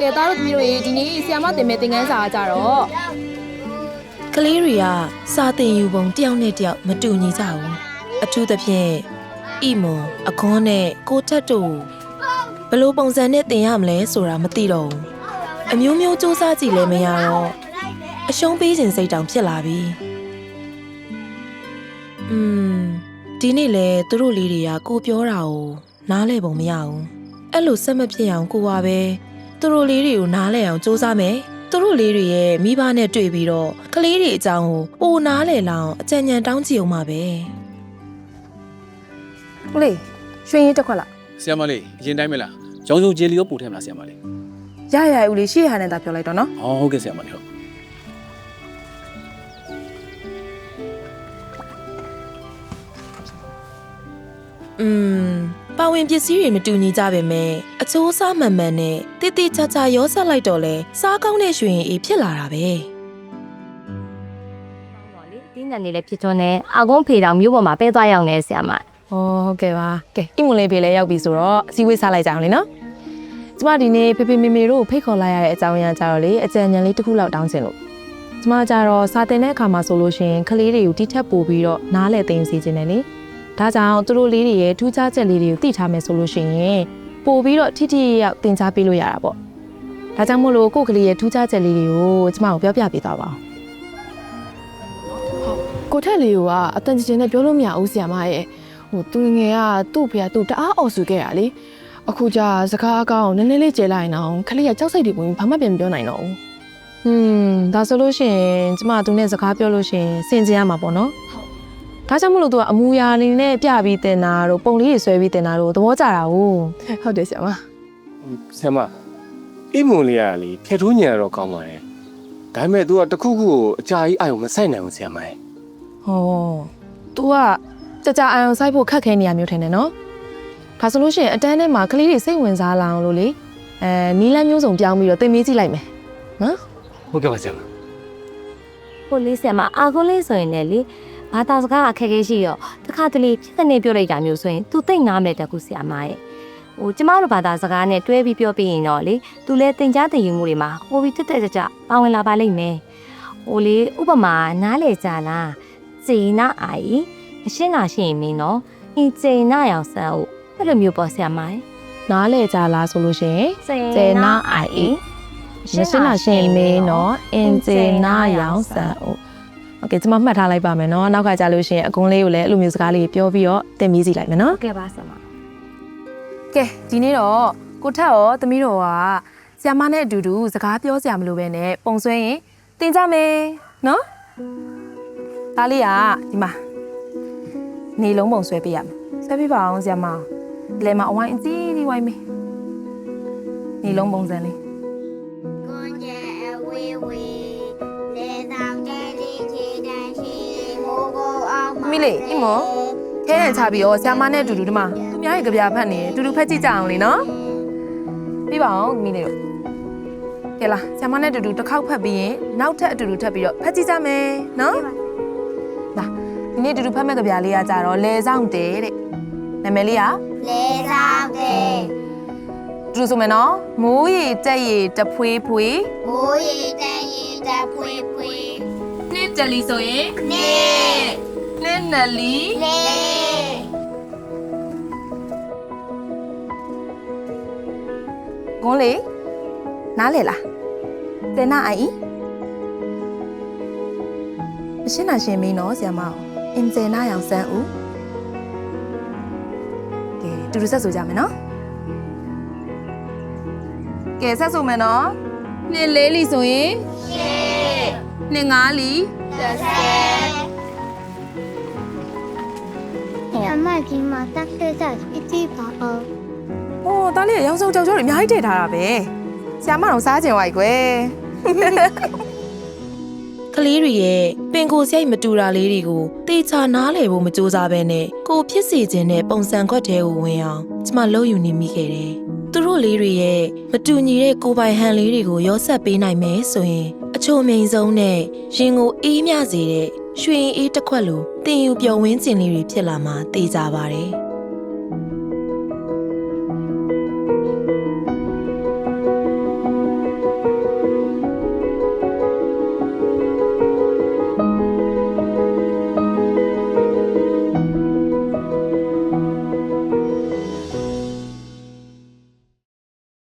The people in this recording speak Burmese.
ကသားတို့သမီးတို့ရေဒီနေ့ဆီယာမတင်မဲ့သင်ခန်းစာကြတော့ကလေးတွေကစာသင်ယူပုံတယောက်နဲ့တယောက်မတူညီကြဘူးအထူးသဖြင့်ဣမွန်အခွန်းနဲ့ကိုထက်တို့ဘယ်လိုပုံစံနဲ့သင်ရမလဲဆိုတာမသိတော့ဘူးအမျိုးမျိုးစူးစမ်းကြည့်လဲမရတော့အရှုံးပေးခြင်းစိတ်တောင်ဖြစ်လာပြီဒီနေ့လေသူတို့လေးတွေကကိုပြောတာကိုနားလဲပုံမရဘူးအဲ့လိုဆက်မဖြစ်အောင်ကိုကပဲသူတို့လေးတွေကိုနားလဲအောင်စူးစမ်းမယ်သူတို့လေးတွေရဲ့မိဘနဲ့တွေ့ပြီးတော့ကလေးတွေအကြောင်းကိုပိုနားလဲလောင်အကြံဉာဏ်တောင်းကြည့်အောင်ပါပဲဦးလေးရွှေရင်တက်ခွက်လားဆရာမလေးအရင်တိုင်းမလားကျောင်းစုံဂျယ်လီရောပို့ထဲမလားဆရာမလေးရဦးလေးရှေ့ဟာနဲ့သာပြောလိုက်တော့နော်ဟုတ်ကဲ့ဆရာမလေးဟုတ်ပါဝင်ပစ္စည်းတွေမတူညီကြပါမယ်အချိုးစားမှန်မှန်နဲ့တိတိကျကျရောဆက်လိုက်တော့လဲစားကောင်းတဲ့ရွှေရင်အေးဖြစ်လာတာပဲဒီညနေလေးဖြစ်ထွန်းနေအကုန်းဖေတောင်မြို့ပေါ်မှာပဲသွားရောက်နေဆရာမဟုတ်ကဲ့ပါကဲအိမွန်လေးဖေလည်းရောက်ပြီဆိုတော့အစည်းအဝေးစားလိုက်ကြအောင်လေနော်ကျမဒီနေ့ဖေဖေမေမေတို့ဖိတ်ခေါ်လိုက်ရတဲ့အကြောင်းအရာကြတော့လေအကြံဉာဏ်လေးတစ်ခုလောက်တောင်းချင်လို့ကျမကြတော့စာတင်တဲ့အခါမှာဆိုလို့ရှိရင်ကလေးတွေကိုတိထက်ပို့ပြီးတော့နားလည်သိသိချင်တယ်လေဒါကြောင့်သူတို့လေးတွေရဲ့ထူးခြားချက်လေးတွေကိုသိထားမယ်ဆိုလို့ရှိရင်ပို့ပြီးတော့ထိထိရောက်သင်ကြားပေးလို့ရတာပေါ့ဒါကြောင့်မို့လို့ကိုယ့်ကလေးရဲ့ထူးခြားချက်လေးတွေကိုကျမကိုပြောပြပေးသွားပါအောင်ကိုထက်လေးကအတန်ကျင်နဲ့ပြောလို့မရဘူးဆရာမရဲ့သူငယ်ကသူ့ဖေကသူ့တအားအော်ဆူခဲ့တာလေအခုကျစကားအကောင်းနည်းနည်းလေးကျေလိုက်အောင်ခလေးကကြောက်စိတ်တွေဝင်ဘာမှပြန်မပြောနိုင်တော့ဘူးဒါဆိုလို့ရှိရင်ကျမသူနဲ့စကားပြောလို့ရှိရင်စင်ကြင်ရမှာပေါ့နော်ဒါကြောင့်မလို့သူကအမူအရာလေးနဲ့ပြပြီးတင်တာတို့ပုံလေးတွေဆွဲပြီးတင်တာတို့သဘောကျတာဟုတ်တယ်ဆရာမဆရာမအိမွန်လေးကလေဖြတ်ထိုးညံတော့ကောင်းပါတယ်ဒါပေမဲ့ तू ကတခုခုကိုအကြာကြီးအာရုံမဆိုင်နိုင်ဘူးဆရာမतू ကကြာအာရုံစိုက်ဖို့ခက်ခဲနေရမျိုးထင်တယ်နော်ဒါဆိုလို့ရှိရင်အတန်းထဲမှာကလေးတွေစိတ်ဝင်စားလာအောင်လို့လေနီးလန်းမျိုးစုံပြောင်းပြီးတော့သင်ပေးကြည့်လိုက်မယ်နော်ဟုတ်ကဲ့ပါဆရာမကိုလေးဆရာမအကုန်းလေးဆိုရင်လည်းလေဘာသာစကားအခက်အခဲရှိရောတခါတလေဖြစ်တဲ့နေပြောလိုက်တာမျိုးဆိုရင် तू သိနားမယ်တကူဆရာမရဲ့ကျမတို့ဘာသာစကားနဲ့တွဲပြီးပြောပြရင်တော့လေ तू လည်းသင်ကြားသင်ယူမှုတွေမှာပိုပြီးတက်ကြပါဝင်လာပါလိမ့်မယ်လေဥပမာနားလေကြလားစေနာအိုင်အရှင်းတာရှိရင်မင်းနော်အင်းစေနာရောက်စမ်းဟုတ်အဲ့လိုမျိုးပေါ့ဆရာမရဲ့နားလေကြလားဆိုလို့ရှိရင်စေနာအိုင်မရှင်းတာရှိရင်မင်းနော်အင်းစေနာရောက်စမ်းဟုတ်โอเคကျွန်မမှတ်ထားလိုက်ပါမယ်เนาะနောက်ကကြလို့ရှိရင်အကွန်းလေးကိုလည်းအဲ့လိုမျိုးစကားလေးပြောပြီးတော့တင်ပြီးစီလိုက်မယ်เนาะဟုတ်ကဲ့ပါဆရာမကဲဒီနေ့တော့ကိုထက်ရောသမီးတော်ကဆရာမနဲ့အတူတူစကားပြောစရာမလိုပဲနဲ့ပုံဆွဲရင်တင်ကြမယ်เนาะဒါလေးကဒီမှာနေလုံးပုံဆွဲပေးရမယ်ဆွဲပေးပါအောင်ဆရာမလဲမှာအဝိုင်းအကြီးကြီးဝိုင်းမေးနေလုံးပုံစံလေးမီလေးအမေထဲနဲ့ချပြီးတော့ဆရာမနဲ့အတူတူဒီမှာသူများရဲ့ကြပြဖတ်နေတူတူဖတ်ကြည့်ကြအောင်လေနော်ပြီးပါအောင်မီလေးတို့ကဲလားဆရာမနဲ့အတူတူတစ်ခေါက်ဖတ်ပြီးရင်နောက်ထပ်အတူတူထပ်ပြီးတော့ဖတ်ကြည့်ကြမယ်နော်လာဒီနေ့အတူတူဖတ်မဲ့ကြပြလေးကကြတော့လဲဆောင်တယ်တဲ့နာမည်လေးကလဲဆောင်တယ်တူဆိုမယ်နော်မိုးရီတက်ရီတဖွေးဖွေးမိုးရီတက်ရီတဖွေးဖွေးနှစ်တလီဆိုရင်နှစ်နလီဂုံးလေးနားလေလားတင်နာအိုင်မရှင်းတာရှင်းမင်းနော်ဆရာမအင်ဂျင်နာရောင်စမ်းဦးကဲတူတူဆက်ဆိုကြမယ်နော်ကဲဆက်ဆိုမယ်နော်နှစ်လေးလီဆိုရင်နှစ်ငါးလီအမကြီးမတက်တဲ့စားအကြည့်ပါအောင်။အိုးတားလေးရောင်စုံကြောက်ကြောတွေအများကြီးထည့်ထားတာပဲ။ဆရာမတော့စားကြင်ဝိုက်ကွယ်။ကလေးတွေရဲ့ပင်ကိုစိတ်မတူတာလေးတွေကိုတေချာနားလည်ဖို့မကြိုးစားဘဲနဲ့ကိုဖြစ်စီခြင်းနဲ့ပုံစံခွက်ထဲကိုဝင်အောင်ကျမလှုပ်ယူနေမိခဲ့တယ်။သူတို့လေးတွေရဲ့မတူညီတဲ့ကိုပိုင်ဟန်လေးတွေကိုရောဆက်ပေးနိုင်မယ်ဆိုရင်အချိုမိန်ဆုံးနဲ့ရင်ကိုအေးမြစေတဲ့ရွှေအေးတစ်ခွက်လိုတင်ယူပျော်ဝင်းကျင်လေးတွေဖြစ်လာမှာသိကြပါတယ်။